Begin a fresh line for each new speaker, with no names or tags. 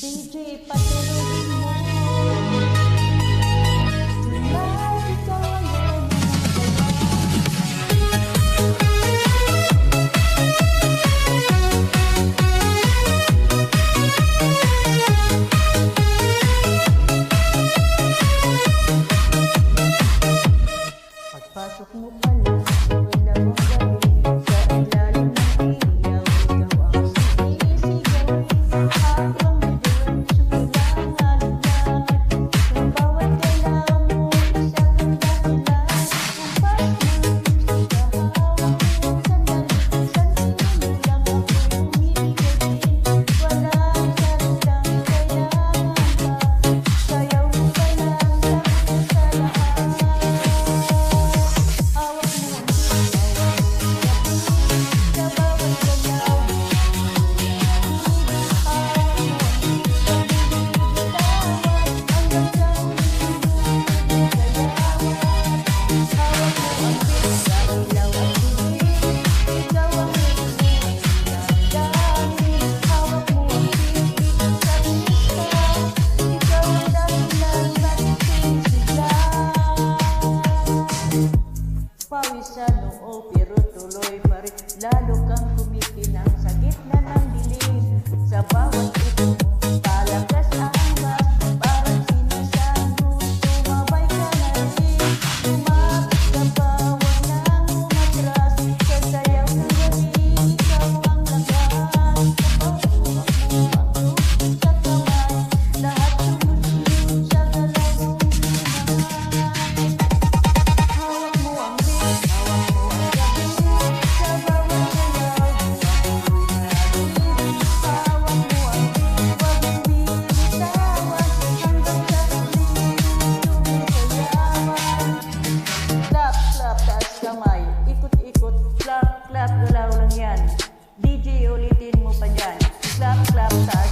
DJ, patulogin mo. Tonight, ikaw ang pagpasok mo pa lang, wala mong gawin. Sa ilalim ng ilaw, ikaw ang sinisigaw. Habang didiretso ko lang alagad, kung bawat galaw mo, isa kang dahilan. Kung bakit mo sa hawak mo, sandali lang ako'y umibig din. Walang salitang kailangan pa, sayaw mo pa lang sabi ko sa lahat. Hawak mo ang sa bawat galaw. Pawisan noo pero tuloy pa rin. Lalo kang kumikinang sa gitna ng dilim. Sa bawat ito mo, palakas ang bas. Parang sinasabi, tumabay ka na rin. Umabot ka pa, wag nang umatras. Sa sayaw ng gabi, ikaw ang lakas. Kapag huwag mo ang loob sa kamay, lahat sumusunod sa galaw mong minamahal. Hawak mo ang beat, hawak mo ang gabi. Sa bawat galaw, ako'y narinig. Hawak mo ang beat, wag mong bibitawan. Hanggang sa huli, sumisayawan. Clap, clap, taas kamay. Ikot-ikot, clap, clap, galaw lang yan. DJ, ulitin mo pa dyan. Clap, clap, taas